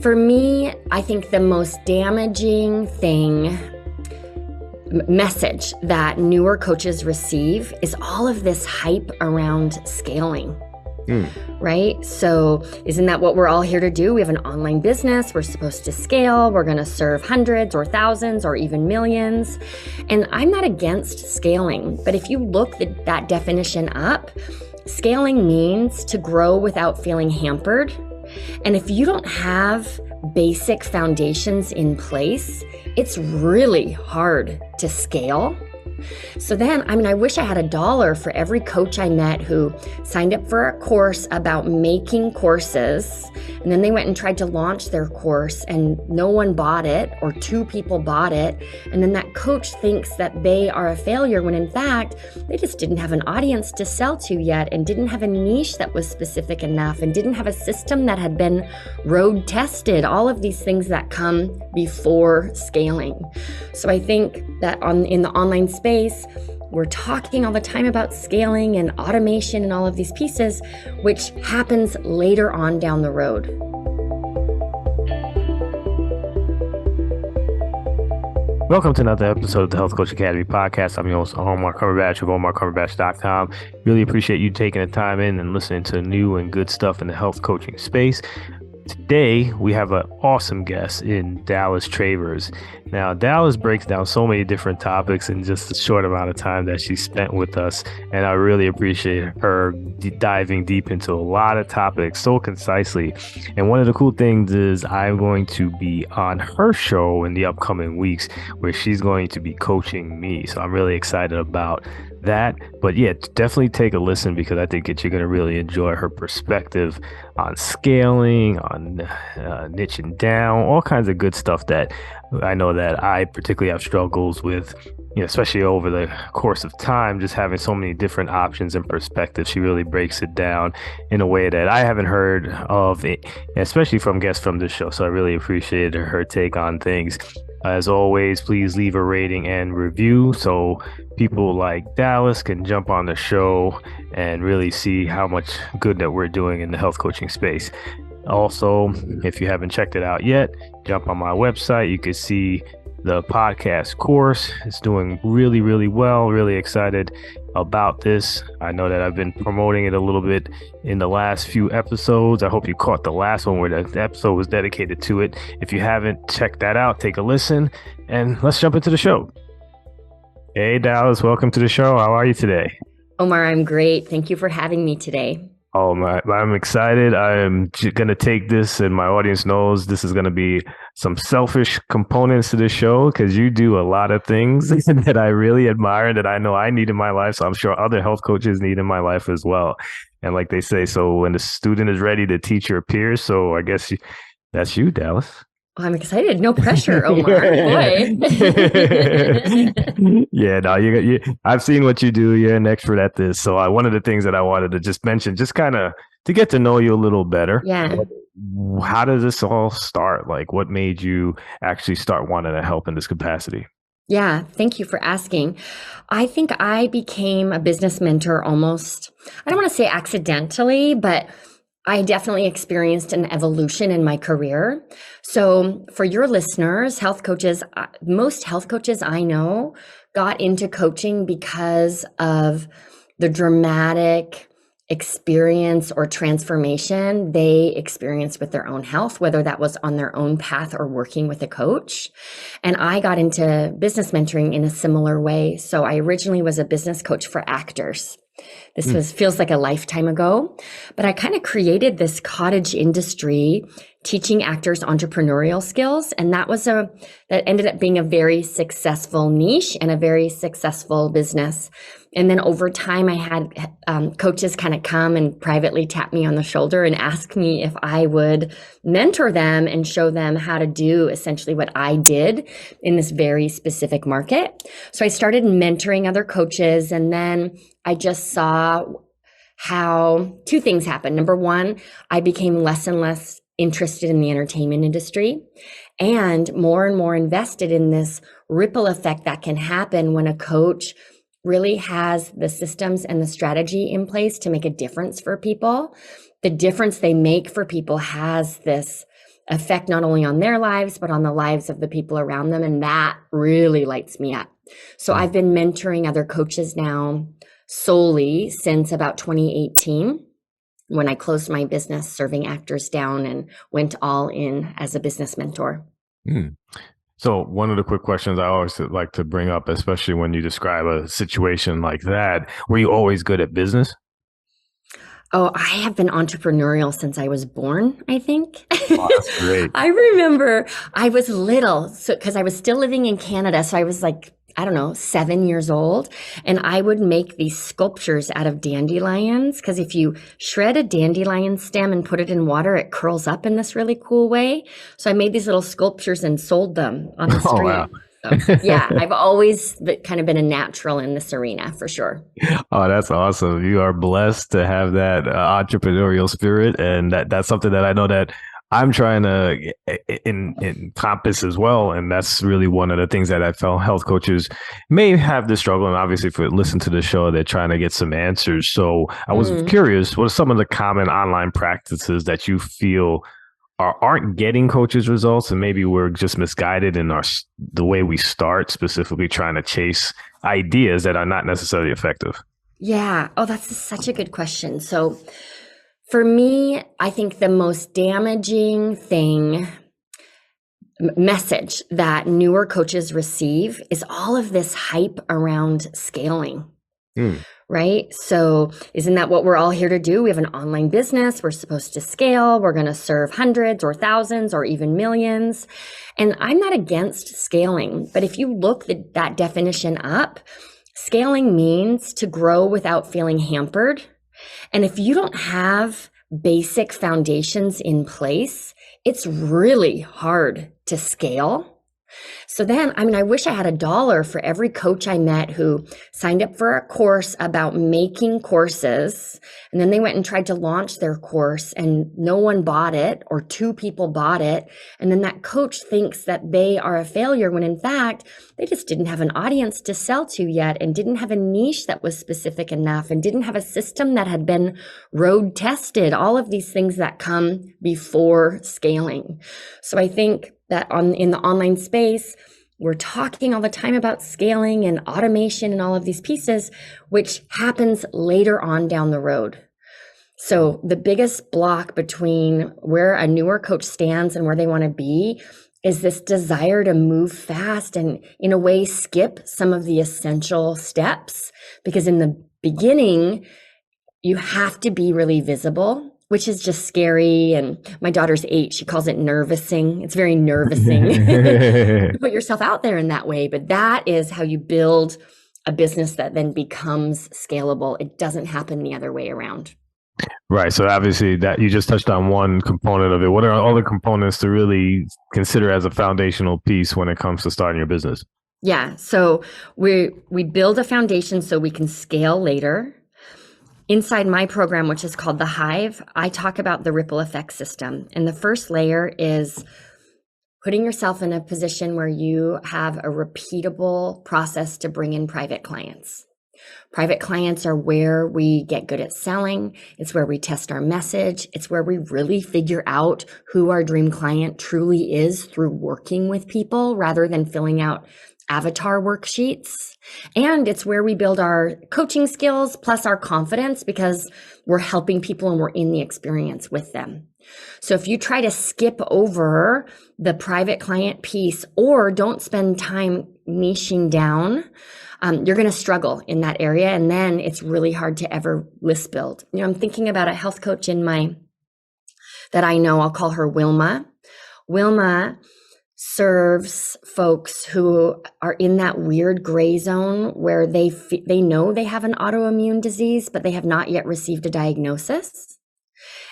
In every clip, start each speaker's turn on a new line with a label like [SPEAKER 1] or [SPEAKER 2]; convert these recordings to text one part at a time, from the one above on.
[SPEAKER 1] For me, I think the most damaging message that newer coaches receive is all of this hype around scaling. Right? So isn't that what we're all here to do? We have an online business. We're supposed to scale. We're going to serve hundreds or thousands or even millions. And I'm not against scaling, but if you look that definition up, scaling means to grow without feeling hampered. And if you don't have basic foundations in place, it's really hard to scale. So then, I wish I had $1 for every coach I met who signed up for a course about making courses, and then they went and tried to launch their course and no one bought it, or 2 people bought it, and then that coach thinks that they are a failure when in fact, they just didn't have an audience to sell to yet and didn't have a niche that was specific enough and didn't have a system that had been road tested, all of these things that come before scaling. So I think that in the online space, we're talking all the time about scaling and automation and all of these pieces, which happens later on down the road.
[SPEAKER 2] Welcome to another episode of the Health Coach Academy podcast. I'm your host, Omar Cumberbatch of OmarCumberbatch.com. Really appreciate you taking the time in and listening to new and good stuff in the health coaching space. Today, we have an awesome guest in Dallas Travers. Now, Dallas breaks down so many different topics in just a short amount of time that she spent with us, and I really appreciate her diving deep into a lot of topics so concisely. And one of the cool things is I'm going to be on her show in the upcoming weeks where she's going to be coaching me. So I'm really excited about that. But yeah, definitely take a listen because I think that you're going to really enjoy her perspective on scaling, on niching down, all kinds of good stuff that I know that I particularly have struggles with, especially over the course of time, just having so many different options and perspectives. She really breaks it down in a way that I haven't heard of, especially from guests from this show. So I really appreciated her take on things. As always, please leave a rating and review so people like Dallas can jump on the show and really see how much good that we're doing in the health coaching space. Also, if you haven't checked it out yet, jump on my website. You can see the podcast course. It's doing really, really well. Really excited about this. I know that I've been promoting it a little bit in the last few episodes. I hope you caught the last one where the episode was dedicated to it. If you haven't checked that out, take a listen and let's jump into the show. Hey, Dallas, welcome to the show. How are you today?
[SPEAKER 1] Omar, I'm great. Thank you for having me today.
[SPEAKER 2] Oh, I'm excited. I'm going to take this, and my audience knows this is going to be some selfish components to the show because you do a lot of things that I really admire and that I know I need in my life. So I'm sure other health coaches need in my life as well. And like they say, so when the student is ready to teach your peers, so I guess that's you, Dallas.
[SPEAKER 1] Well, I'm excited. No pressure, Omar. Boy.
[SPEAKER 2] Yeah, no, I've seen what you do. You're an expert at this. So one of the things that I wanted to just mention, just kind of to get to know you a little better.
[SPEAKER 1] Yeah.
[SPEAKER 2] How did this all start? Like, what made you actually start wanting to help in this capacity?
[SPEAKER 1] Yeah, thank you for asking. I think I became a business mentor almost, I don't want to say accidentally, but I definitely experienced an evolution in my career. So for your listeners, health coaches, most health coaches I know got into coaching because of the dramatic experience or transformation they experienced with their own health, whether that was on their own path or working with a coach. And I got into business mentoring in a similar way. So I originally was a business coach for actors. This feels like a lifetime ago, but I kind of created this cottage industry teaching actors entrepreneurial skills. And that ended up being a very successful niche and a very successful business. And then over time, I had coaches kind of come and privately tap me on the shoulder and ask me if I would mentor them and show them how to do essentially what I did in this very specific market. So I started mentoring other coaches, and then I just saw how 2 things happened. Number one, I became less and less interested in the entertainment industry and more invested in this ripple effect that can happen when a coach really has the systems and the strategy in place to make a difference for people. The difference they make for people has this effect not only on their lives, but on the lives of the people around them. And that really lights me up. So I've been mentoring other coaches now solely since about 2018, when I closed my business serving actors down and went all in as a business mentor.
[SPEAKER 2] So one of the quick questions I always like to bring up, especially when you describe a situation like that, were you always good at business?
[SPEAKER 1] Oh, I have been entrepreneurial since I was born, I think.
[SPEAKER 2] Oh, that's great.
[SPEAKER 1] I remember I was little, so because I was still living in Canada. So I was like, I don't know, 7 years old. And I would make these sculptures out of dandelions. Because if you shred a dandelion stem and put it in water, it curls up in this really cool way. So I made these little sculptures and sold them on the street.
[SPEAKER 2] Oh, wow.
[SPEAKER 1] So, yeah, I've always kind of been a natural in this arena for sure.
[SPEAKER 2] Oh, that's awesome. You are blessed to have that entrepreneurial spirit. And that's something that I know that I'm trying to encompass as well. And that's really one of the things that I felt health coaches may have this struggle. And obviously, if you listen to the show, they're trying to get some answers. So I was curious, what are some of the common online practices that you feel aren't getting coaches results, and maybe we're just misguided in the way we start, specifically trying to chase ideas that are not necessarily effective?
[SPEAKER 1] Yeah. Oh, that's such a good question. So for me, I think the most damaging message that newer coaches receive is all of this hype around scaling. Right? So isn't that what we're all here to do? We have an online business. We're supposed to scale. We're going to serve hundreds or thousands or even millions. And I'm not against scaling, but if you look that definition up, scaling means to grow without feeling hampered. And if you don't have basic foundations in place, it's really hard to scale. So then, I wish I had $1 for every coach I met who signed up for a course about making courses. And then they went and tried to launch their course and no one bought it, or 2 people bought it. And then that coach thinks that they are a failure when in fact, they just didn't have an audience to sell to yet, and didn't have a niche that was specific enough, and didn't have a system that had been road tested, all of these things that come before scaling. So I think that in the online space, we're talking all the time about scaling and automation and all of these pieces, which happens later on down the road. So the biggest block between where a newer coach stands and where they want to be is this desire to move fast and in a way skip some of the essential steps. Because in the beginning, you have to be really visible, which is just scary. And my daughter's 8, she calls it nervousing. It's very nervousing to put yourself out there in that way. But that is how you build a business that then becomes scalable. It doesn't happen the other way around.
[SPEAKER 2] Right. So obviously that you just touched on one component of it. What are other components to really consider as a foundational piece when it comes to starting your business?
[SPEAKER 1] Yeah. So we build a foundation so we can scale later. Inside my program, which is called The Hive, I talk about the ripple effect system. And the first layer is putting yourself in a position where you have a repeatable process to bring in private clients. Private clients are where we get good at selling. It's where we test our message. It's where we really figure out who our dream client truly is through working with people rather than filling out avatar worksheets. And it's where we build our coaching skills plus our confidence, because we're helping people and we're in the experience with them. So if you try to skip over the private client piece or don't spend time niching down, you're going to struggle in that area. And then it's really hard to ever list build. I'm thinking about a health coach that I know. I'll call her Wilma. Wilma serves folks who are in that weird gray zone where they know they have an autoimmune disease, but they have not yet received a diagnosis.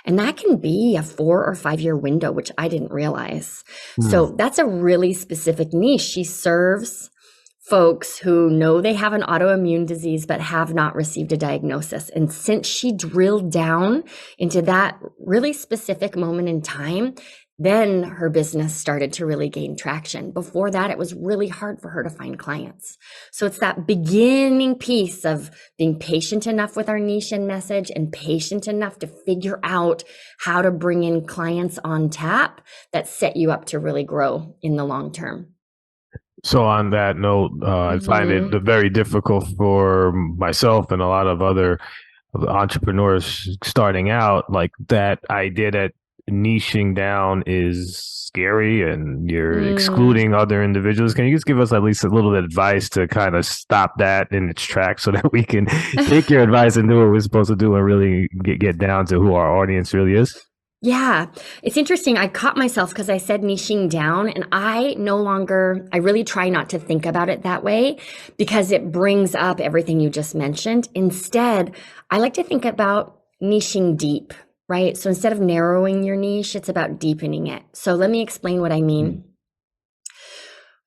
[SPEAKER 1] And that can be a 4 or 5 year window, which I didn't realize. So that's a really specific niche. She serves folks who know they have an autoimmune disease, but have not received a diagnosis. And since she drilled down into that really specific moment in time, Then her business started to really gain traction. Before that, it was really hard for her to find clients. So it's that beginning piece of being patient enough with our niche and message and patient enough to figure out how to bring in clients on tap that set you up to really grow in the long term.
[SPEAKER 2] So on that note, I find it very difficult for myself and a lot of other entrepreneurs starting out, like that idea that niching down is scary and you're excluding other individuals. Can you just give us at least a little advice to kind of stop that in its tracks so that we can take your advice and do what we're supposed to do and really get down to who our audience really is?
[SPEAKER 1] Yeah, it's interesting. I caught myself because I said niching down, and I really try not to think about it that way because it brings up everything you just mentioned. Instead, I like to think about niching deep, right? So instead of narrowing your niche, it's about deepening it. So let me explain what I mean.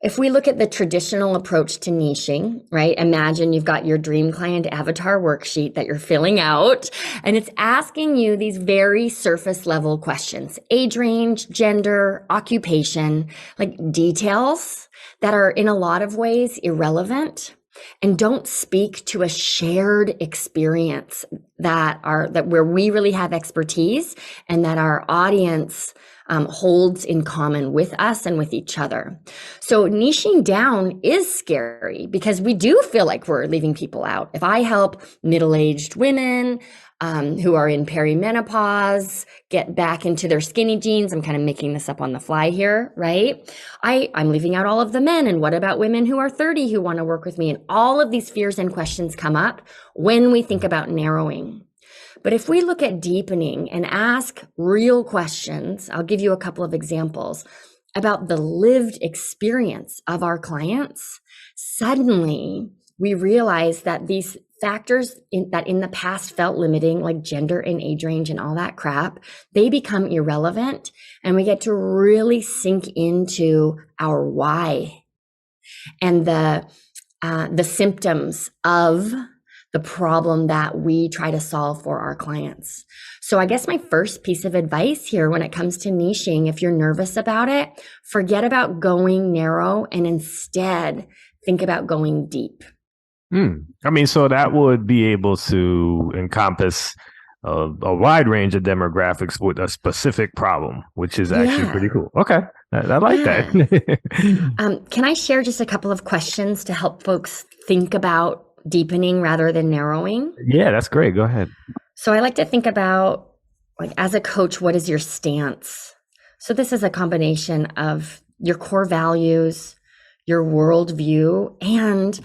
[SPEAKER 1] If we look at the traditional approach to niching, right? Imagine you've got your dream client avatar worksheet that you're filling out, and it's asking you these very surface level questions: age range, gender, occupation, like details that are in a lot of ways irrelevant and don't speak to a shared experience that where we really have expertise and that our audience holds in common with us and with each other. So niching down is scary because we do feel like we're leaving people out. If I help middle-aged women who are in perimenopause get back into their skinny jeans, I'm kind of making this up on the fly here, right? I'm leaving out all of the men. And what about women who are 30 who want to work with me? And all of these fears and questions come up when we think about narrowing. But if we look at deepening and ask real questions, I'll give you a couple of examples about the lived experience of our clients, suddenly we realize that these factors that in the past felt limiting, like gender and age range and all that crap, they become irrelevant, and we get to really sink into our why and the symptoms of the problem that we try to solve for our clients. So I guess my first piece of advice here when it comes to niching, if you're nervous about it, forget about going narrow and instead think about going deep.
[SPEAKER 2] I mean, so that would be able to encompass a wide range of demographics with a specific problem, which is actually pretty cool. Okay, I like that.
[SPEAKER 1] Can I share just a couple of questions to help folks think about deepening rather than narrowing?
[SPEAKER 2] Yeah, that's great. Go ahead.
[SPEAKER 1] So I like to think about, like, as a coach, what is your stance? So this is a combination of your core values, your worldview, and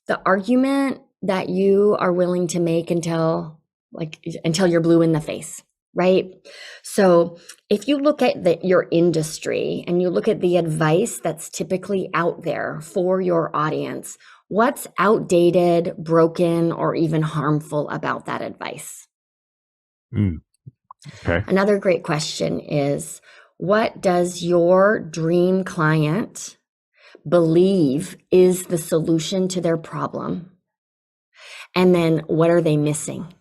[SPEAKER 1] the argument that you are willing to make until you're blue in the face, right? So if you look at your industry and you look at the advice that's typically out there for your audience, what's outdated, broken, or even harmful about that advice?
[SPEAKER 2] Okay.
[SPEAKER 1] Another great question is, what does your dream client believe is the solution to their problem? And then what are they missing?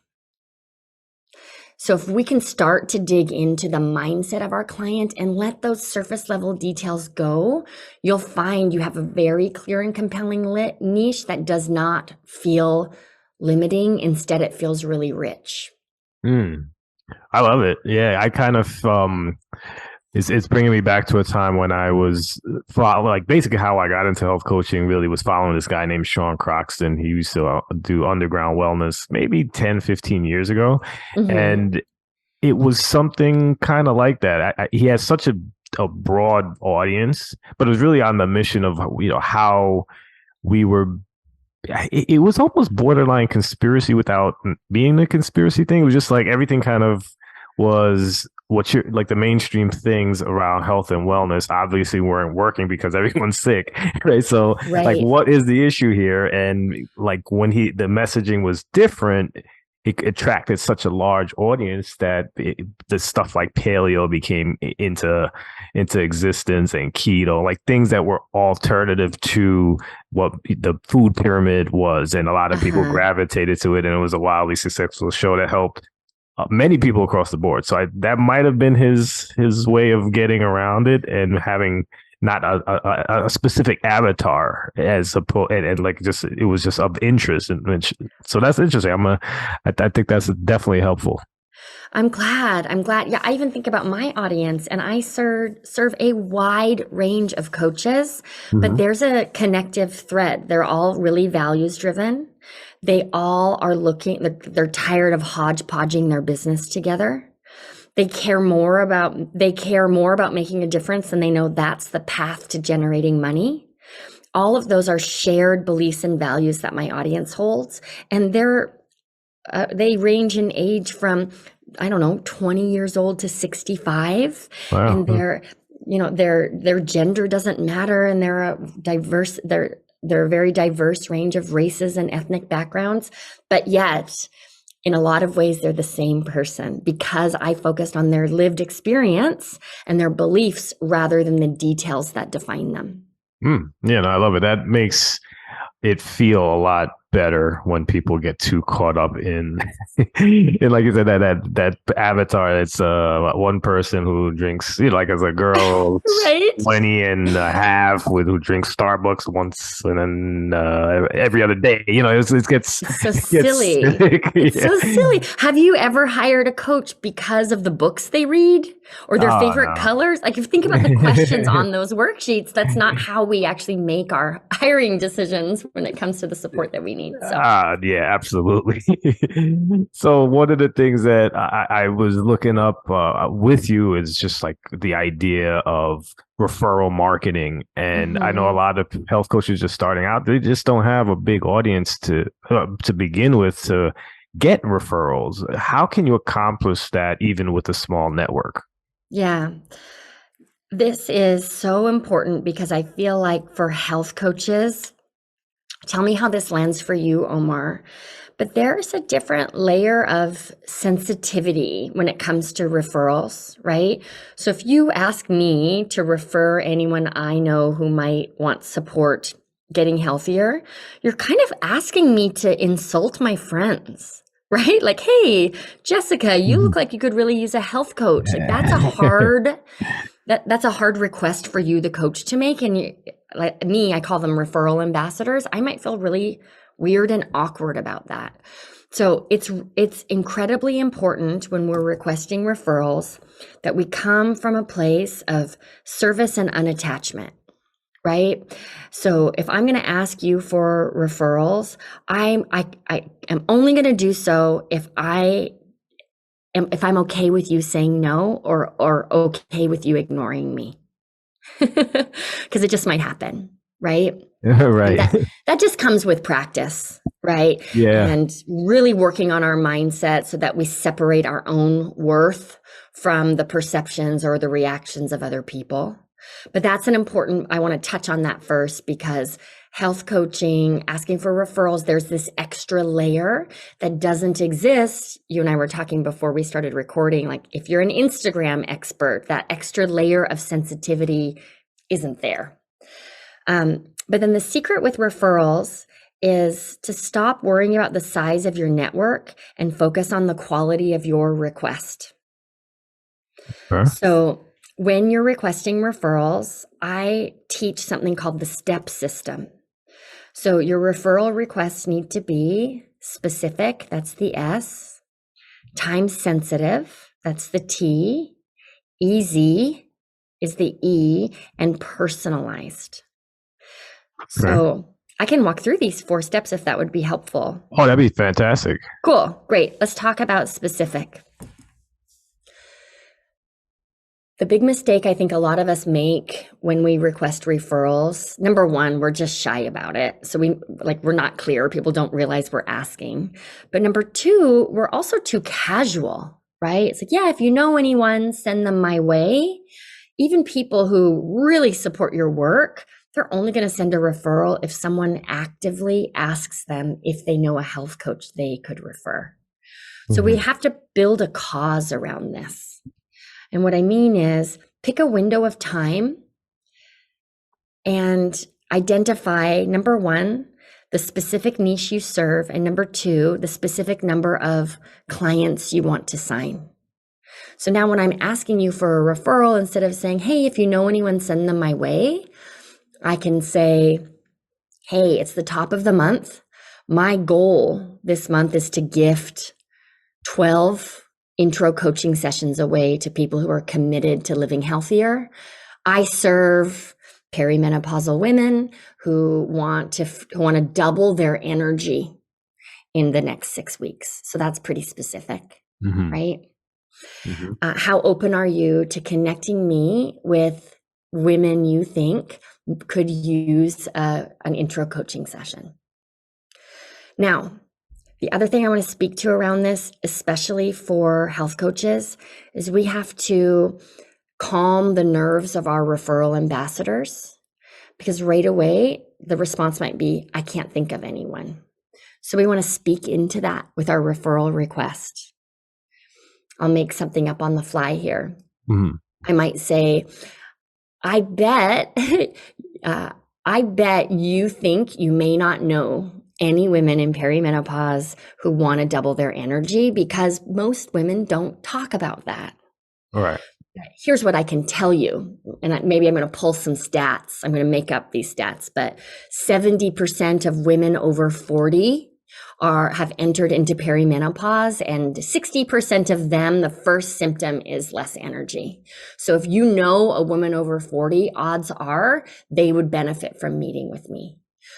[SPEAKER 1] So if we can start to dig into the mindset of our client and let those surface level details go, you'll find you have a very clear and compelling niche that does not feel limiting. Instead, it feels really rich.
[SPEAKER 2] I love it. Yeah, I kind of it's bringing me back to a time when I was basically how I got into health coaching really was following this guy named Sean Croxton. He used to do underground wellness maybe 10, 15 years ago. And it was something kind of like that. He has such a broad audience, but it was really on the mission of, how we were. It was almost borderline conspiracy without being the conspiracy thing. It was just like everything kind of was what you're like the mainstream things around health and wellness obviously weren't working because everyone's sick, right? So like, what is the issue here? And like when the messaging was different, it attracted such a large audience that the stuff like paleo became into existence, and keto, like things that were alternative to what the food pyramid was. And a lot of people gravitated to it, and it was a wildly successful show that helped many people across the board. So that might have been his way of getting around it and having not a specific avatar as opposed and like just it was just of interest and so that's interesting. I think that's definitely helpful.
[SPEAKER 1] I'm glad. I'm glad. Yeah, I even think about my audience and I serve a wide range of coaches, but
[SPEAKER 2] Mm-hmm.
[SPEAKER 1] there's a connective thread. They're all really values driven. They all are they're tired of hodgepodging their business together. They care more about making a difference than they know that's the path to generating money. All of those are shared beliefs and values that my audience holds, and they range in age from, I don't know, 20 years old to 65,
[SPEAKER 2] Wow.
[SPEAKER 1] and their gender doesn't matter, and they're a very diverse range of races and ethnic backgrounds, but yet in a lot of ways they're the same person because I focused on their lived experience and their beliefs rather than the details that define them.
[SPEAKER 2] Yeah, no, I love it. That makes it feel a lot better when people get too caught up in in like you said that avatar. It's one person who drinks, like as a girl
[SPEAKER 1] Right?
[SPEAKER 2] 20 and a half with who drinks Starbucks once and then every other day. It gets
[SPEAKER 1] It's so
[SPEAKER 2] it gets
[SPEAKER 1] silly.
[SPEAKER 2] sick.
[SPEAKER 1] It's
[SPEAKER 2] Yeah.
[SPEAKER 1] so silly. Have you ever hired a coach because of the books they read or their
[SPEAKER 2] Oh
[SPEAKER 1] favorite colors? Like, if you think about the questions
[SPEAKER 2] no.
[SPEAKER 1] on those worksheets, that's not how we actually make our hiring decisions when it comes to the support that we need. So,
[SPEAKER 2] Yeah, absolutely. So one of the things that I was looking up with you is just like the idea of referral marketing. And I know a
[SPEAKER 1] mhm.
[SPEAKER 2] lot of health coaches just starting out, they just don't have a big audience to begin with to get referrals. How can you accomplish that even with a small network?
[SPEAKER 1] Yeah. This is so important because I feel like for health coaches, tell me how this lands for you, Omar. But there's a different layer of sensitivity when it comes to referrals, right? So if you ask me to refer anyone I know who might want support getting healthier, you're kind of asking me to insult my friends, right? Like, hey, Jessica, you look like you could really use a health coach. Like that's a hard request for you, the coach, to make. And like me, I call them referral ambassadors. I might feel really weird and awkward about that. So it's incredibly important when we're requesting referrals that we come from a place of service and unattachment, right? So if I'm going to ask you for referrals, I am only going to do so if I'm okay with you saying no or okay with you ignoring me. Because it just might happen, right? And
[SPEAKER 2] Right.
[SPEAKER 1] that just comes with practice, right?
[SPEAKER 2] Yeah.
[SPEAKER 1] And really working on our mindset so that we separate our own worth from the perceptions or the reactions of other people. But that's I want to touch on that first because health coaching, asking for referrals, there's this extra layer that doesn't exist. You and I were talking before we started recording. Like, if you're an Instagram expert, that extra layer of sensitivity isn't there. But then the secret with referrals is to stop worrying about the size of your network and focus on the quality of your request.
[SPEAKER 2] Huh?
[SPEAKER 1] So when you're requesting referrals, I teach something called the STEP system. So your referral requests need to be specific, that's the S, time sensitive, that's the T, easy is the E, and personalized.
[SPEAKER 2] Okay.
[SPEAKER 1] So I can walk through these 4 steps if that would be helpful.
[SPEAKER 2] Oh, that'd be fantastic.
[SPEAKER 1] Cool, great. Let's talk about specific. The big mistake I think a lot of us make when we request referrals, number one, we're just shy about it. So we're not clear. People don't realize we're asking. But number two, we're also too casual, right? It's like, yeah, if you know anyone, send them my way. Even people who really support your work, they're only going to send a referral if someone actively asks them if they know a health coach they could refer. So we have to build a cause around this. And what I mean is pick a window of time and identify, number one, the specific niche you serve, and number two, the specific number of clients you want to sign. So now when I'm asking you for a referral, instead of saying, hey, if you know anyone, send them my way, I can say, hey, it's the top of the month. My goal this month is to gift 12 intro coaching sessions away to people who are committed to living healthier. I serve perimenopausal women who want to double their energy in the next 6 weeks. So that's pretty specific, right? How open are you to connecting me with women you think could use an intro coaching session? Now, the other thing I want to speak to around this, especially for health coaches, is we have to calm the nerves of our referral ambassadors, because right away, the response might be, I can't think of anyone. So we want to speak into that with our referral request. I'll make something up on the fly here. I might say, I bet you think you may not know any women in perimenopause who want to double their energy, because most women don't talk about that.
[SPEAKER 2] All right.
[SPEAKER 1] Here's what I can tell you, and maybe I'm going to pull some stats. I'm going to make up these stats, but 70% of women over 40 have entered into perimenopause, and 60% of them, the first symptom is less energy. So if you know a woman over 40, odds are they would benefit from meeting with me.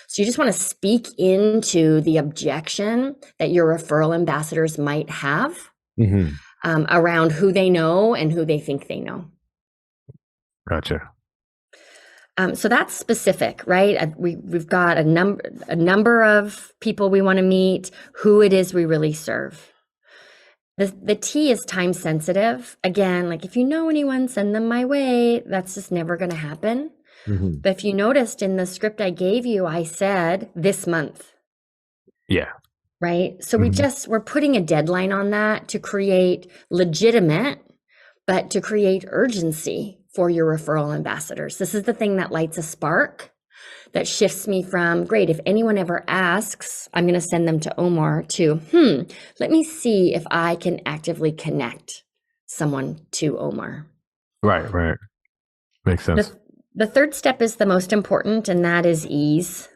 [SPEAKER 1] So you just want to speak into the objection that your referral ambassadors might have around who they know and who they think they know.
[SPEAKER 2] Gotcha.
[SPEAKER 1] So that's specific, right? We've got a number of people we want to meet, who it is we really serve. The T is time sensitive. Again, like if you know anyone, send them my way. That's just never going to happen. But if you noticed in the script I gave you, I said this month.
[SPEAKER 2] Yeah.
[SPEAKER 1] Right. So we're putting a deadline on that to create legitimate, but to create urgency for your referral ambassadors. This is the thing that lights a spark, that shifts me from, great, if anyone ever asks, I'm going to send them to Omar, to, let me see if I can actively connect someone to Omar.
[SPEAKER 2] Right. Makes sense.
[SPEAKER 1] The third step is the most important, and that is ease.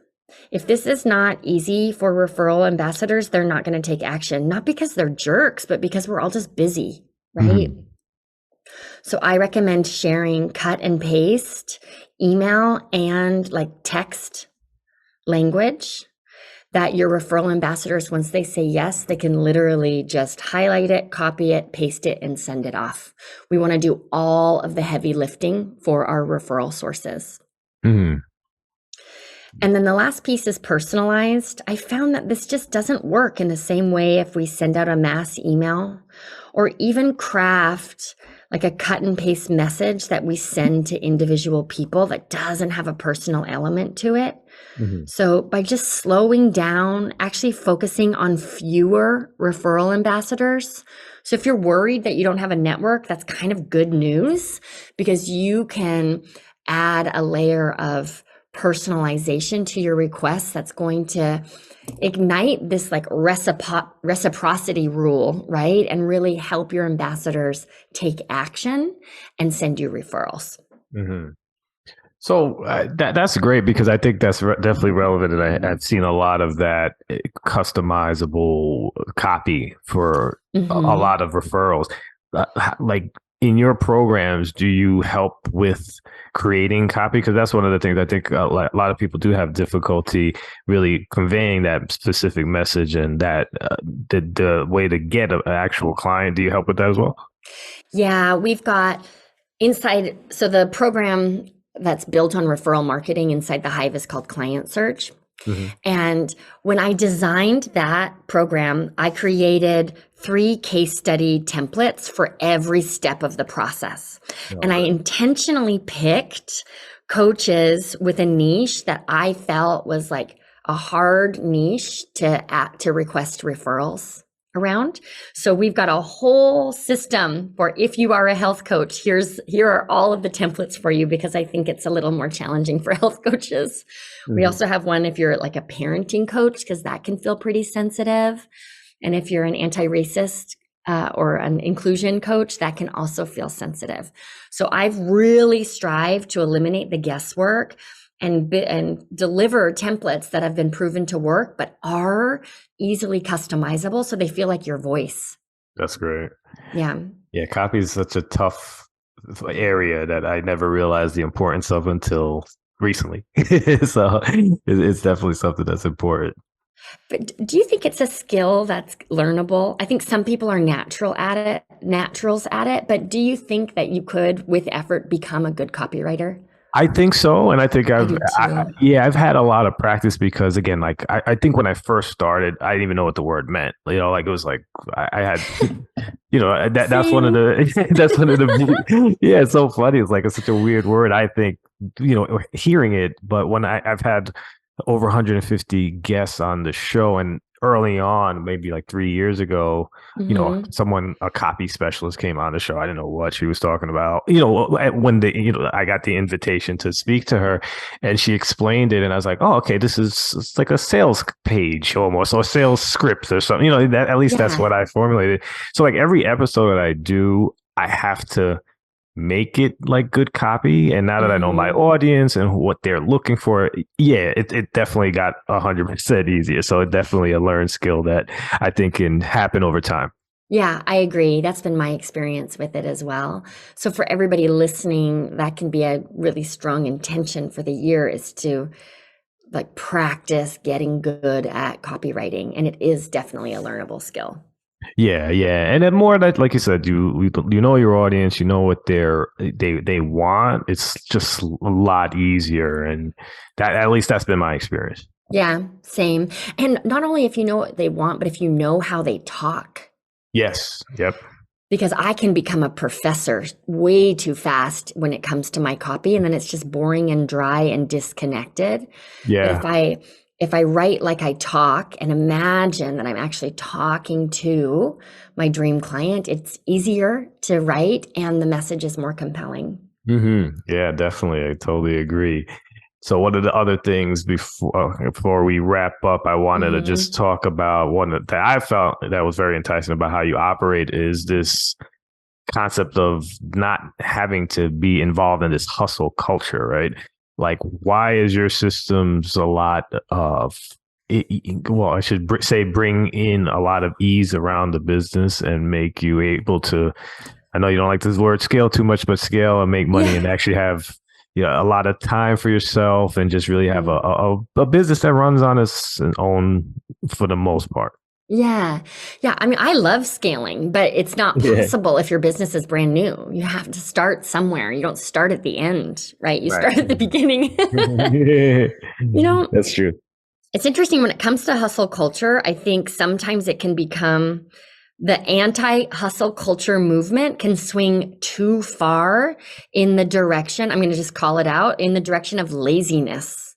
[SPEAKER 1] If this is not easy for referral ambassadors, they're not going to take action, not because they're jerks, but because we're all just busy, right? So I recommend sharing cut and paste email and like text language that your referral ambassadors, once they say yes, they can literally just highlight it, copy it, paste it, and send it off. We want to do all of the heavy lifting for our referral sources. And then the last piece is personalized. I found that this just doesn't work in the same way if we send out a mass email or even craft like a cut and paste message that we send to individual people that doesn't have a personal element to it. So by just slowing down, actually focusing on fewer referral ambassadors. So if you're worried that you don't have a network, that's kind of good news, because you can add a layer of personalization to your requests that's going to ignite this like reciprocity rule, right? And really help your ambassadors take action and send you referrals.
[SPEAKER 2] So that's great, because I think that's definitely relevant. And I've seen a lot of that customizable copy for a lot of referrals. Like in your programs, do you help with creating copy? Because that's one of the things I think a lot of people do have difficulty really conveying that specific message, and that the way to get an actual client. Do you help with that as well?
[SPEAKER 1] Yeah, we've got inside. So the program that's built on referral marketing inside the Hive is called Client Search. And when I designed that program, I created 3 case study templates for every step of the process. And I intentionally picked coaches with a niche that I felt was like a hard niche to request referrals. around. So we've got a whole system for if you are a health coach, here are all of the templates for you, because I think it's a little more challenging for health coaches. We also have one if you're like a parenting coach, because that can feel pretty sensitive. And if you're an anti-racist or an inclusion coach, that can also feel sensitive. So I've really strived to eliminate the guesswork and deliver templates that have been proven to work, but are easily customizable, so they feel like your voice.
[SPEAKER 2] That's great.
[SPEAKER 1] Yeah.
[SPEAKER 2] Yeah, copy is such a tough area that I never realized the importance of until recently. So it's definitely something that's important.
[SPEAKER 1] But do you think it's a skill that's learnable? I think some people are naturals at it, but do you think that you could, with effort, become a good copywriter?
[SPEAKER 2] I think so, and I think
[SPEAKER 1] I do too.
[SPEAKER 2] I've had a lot of practice because again, like I think when I first started, I didn't even know what the word meant. You know, like it was like I had, you know, that's one of
[SPEAKER 1] Same.
[SPEAKER 2] the that's one of the yeah, it's so funny. It's like it's such a weird word. I think, you know, hearing it, but when I've had over 150 guests on the show, and early on, maybe like 3 years ago, you know,
[SPEAKER 1] Mm-hmm.
[SPEAKER 2] a copy specialist came on the show. I didn't know what she was talking about. You know, when I got the invitation to speak to her, and she explained it, and I was like, oh, okay, it's like a sales page almost, or a sales script or something. You know, that at least that's
[SPEAKER 1] Yeah.
[SPEAKER 2] what I formulated. So like every episode that I do, I have to make it like good copy. And now that I know my
[SPEAKER 1] Mm-hmm.
[SPEAKER 2] audience and what they're looking for, yeah, it definitely got 100% easier. So it definitely a learned skill that I think can happen over time.
[SPEAKER 1] Yeah, I agree. That's been my experience with it as well. So for everybody listening, that can be a really strong intention for the year, is to like practice getting good at copywriting. And it is definitely a learnable skill.
[SPEAKER 2] Yeah, yeah, and then more that, like you said, you know your audience, you know what they want. It's just a lot easier, and that at least that's been my experience.
[SPEAKER 1] Yeah, same. And not only if you know what they want, but if you know how they talk.
[SPEAKER 2] Yes. Yep.
[SPEAKER 1] Because I can become a professor way too fast when it comes to my copy, and then it's just boring and dry and disconnected. But
[SPEAKER 2] Yeah.
[SPEAKER 1] if I write like I talk and imagine that I'm actually talking to my dream client, it's easier to write and the message is more compelling.
[SPEAKER 2] Yeah, definitely. I totally agree. So one of the other things before we wrap up, I wanted to just
[SPEAKER 1] Mm-hmm.
[SPEAKER 2] talk about one that I felt that was very enticing about how you operate is this concept of not having to be involved in this hustle culture, right? Like, why is your systems a lot of well, I should say bring in a lot of ease around the business and make you able to, I know you don't like this word scale too much, but scale and make money and
[SPEAKER 1] Yeah.
[SPEAKER 2] actually have, you know, a lot of time for yourself and just really have
[SPEAKER 1] Mm-hmm.
[SPEAKER 2] a business that runs on its own for the most part.
[SPEAKER 1] Yeah. Yeah. I mean, I love scaling, but it's not
[SPEAKER 2] Yeah.
[SPEAKER 1] possible if your business is brand new. You have to start somewhere. You don't start at the end, right? You
[SPEAKER 2] Right.
[SPEAKER 1] start at the beginning. You know,
[SPEAKER 2] That's true.
[SPEAKER 1] it's interesting when it comes to hustle culture. I think sometimes it can become the anti hustle culture movement can swing too far in the direction, I'm going to just call it out, in the direction of laziness.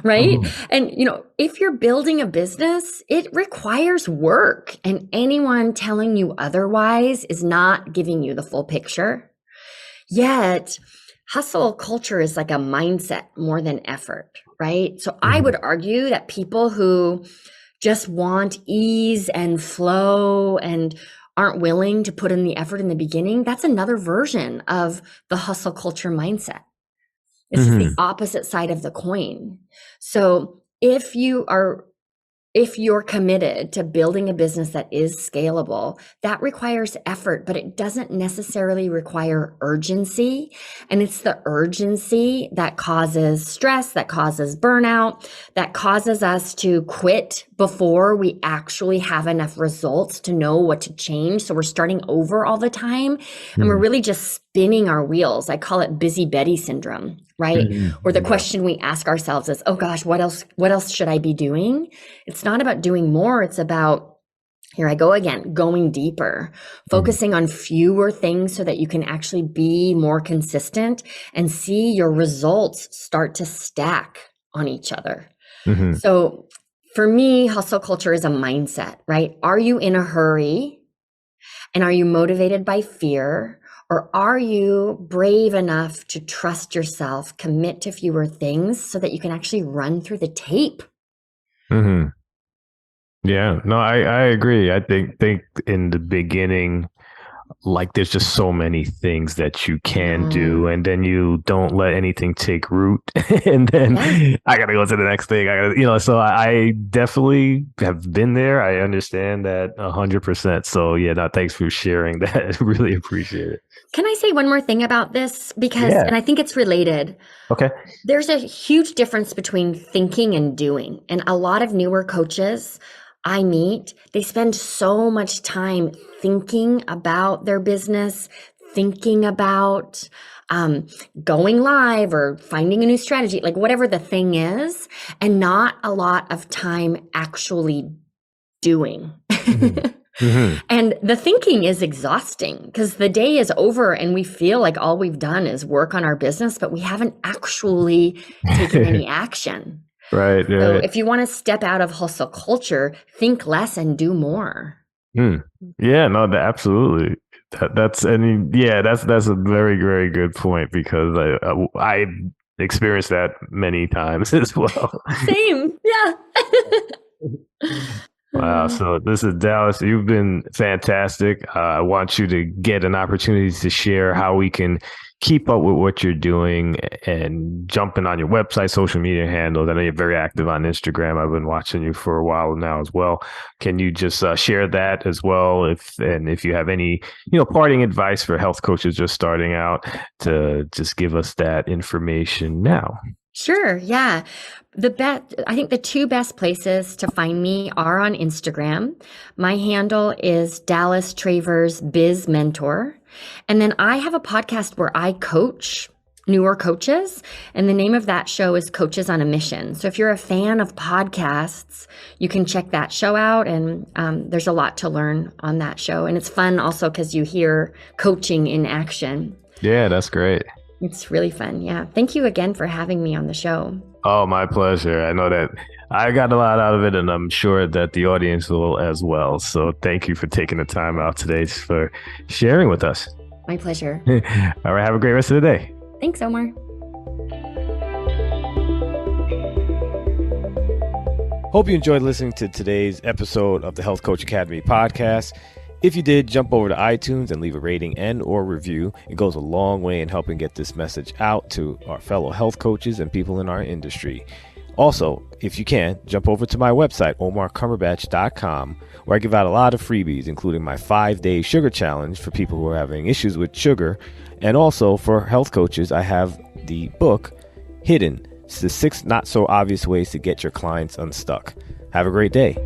[SPEAKER 1] Right?
[SPEAKER 2] Mhm.
[SPEAKER 1] And, you know, if you're building a business, it requires work, and anyone telling you otherwise is not giving you the full picture. Yet, hustle culture is like a mindset more than effort, right? So I would
[SPEAKER 2] Mhm.
[SPEAKER 1] argue that people who just want ease and flow and aren't willing to put in the effort in the beginning, that's another version of the hustle culture mindset. It's just the
[SPEAKER 2] Mhm.
[SPEAKER 1] opposite side of the coin. So if you're committed to building a business that is scalable, that requires effort, but it doesn't necessarily require urgency. And it's the urgency that causes stress, that causes burnout, that causes us to quit before we actually have enough results to know what to change. So we're starting over all the time, and we're
[SPEAKER 2] Mhm.
[SPEAKER 1] really just spinning our wheels. I call it busy Betty syndrome, right?
[SPEAKER 2] Mhm.
[SPEAKER 1] Or the
[SPEAKER 2] Yeah.
[SPEAKER 1] question we ask ourselves is, oh gosh, what else should I be doing? It's not about doing more. It's about, here I go again, going deeper,
[SPEAKER 2] Mhm.
[SPEAKER 1] focusing on fewer things so that you can actually be more consistent and see your results start to stack on each other.
[SPEAKER 2] Mhm.
[SPEAKER 1] So For me, hustle culture is a mindset, right? Are you in a hurry? And are you motivated by fear? Or are you brave enough to trust yourself, commit to fewer things so that you can actually run through the tape?
[SPEAKER 2] Hmm. Yeah, no, I agree. I think in the beginning, like there's just so many things that you
[SPEAKER 1] I
[SPEAKER 2] can do,
[SPEAKER 1] know.
[SPEAKER 2] and then you don't let anything take root, and then
[SPEAKER 1] Yeah.
[SPEAKER 2] I gotta go to the next thing. I gotta, so I definitely have been there. I understand that 100%. So yeah, no, thanks for sharing that. Really appreciate it.
[SPEAKER 1] Can I say one more thing about this? Because,
[SPEAKER 2] Yeah.
[SPEAKER 1] and I think it's related.
[SPEAKER 2] Okay.
[SPEAKER 1] There's a huge difference between thinking and doing. And a lot of newer coaches I meet, they spend so much time thinking about their business, thinking about going live or finding a new strategy, like whatever the thing is, and not a lot of time actually doing.
[SPEAKER 2] Hmm. Hmm.
[SPEAKER 1] And the thinking is exhausting because the day is over and we feel like all we've done is work on our business, but we haven't actually taken any action.
[SPEAKER 2] Right.
[SPEAKER 1] So
[SPEAKER 2] Right.
[SPEAKER 1] if you want to step out of hustle culture, think less and do more.
[SPEAKER 2] Hmm. Yeah. No. Absolutely. That's. I mean. Yeah. That's a very very good point because I experienced that many times as well.
[SPEAKER 1] Same. Yeah.
[SPEAKER 2] Wow.
[SPEAKER 1] Uh,
[SPEAKER 2] So this is Dallas. You've been fantastic. I want you to get an opportunity to share how we can keep up with what you're doing and jumping on your website, social media handles. I know you're very active on Instagram. I've been watching you for a while now as well. Can you just share that as well? If you have any, parting advice for health coaches just starting out, to just give us that information now.
[SPEAKER 1] Sure. Yeah. I think the two best places to find me are on Instagram. My handle is Dallas Travers Biz Mentor. And then I have a podcast where I coach newer coaches. And the name of that show is Coaches on a Mission. So if you're a fan of podcasts, you can check that show out. And there's a lot to learn on that show. And it's fun also because you hear coaching in action.
[SPEAKER 2] Yeah, that's great.
[SPEAKER 1] It's really fun. Yeah. Thank you again for having me on the show.
[SPEAKER 2] Oh, my pleasure. I know that I got a lot out of it, and I'm sure that the audience will as well. So thank you for taking the time out today for sharing with us.
[SPEAKER 1] My pleasure.
[SPEAKER 2] All right. Have a great rest of the day.
[SPEAKER 1] Thanks, Omar.
[SPEAKER 2] Hope you enjoyed listening to today's episode of the Health Coach Academy podcast. If you did, jump over to iTunes and leave a rating and or review. It goes a long way in helping get this message out to our fellow health coaches and people in our industry. Also, if you can, jump over to my website, omarcumberbatch.com, where I give out a lot of freebies, including my 5-day sugar challenge for people who are having issues with sugar. And also for health coaches, I have the book, Hidden. It's the 6 not so obvious ways to get your clients unstuck. Have a great day.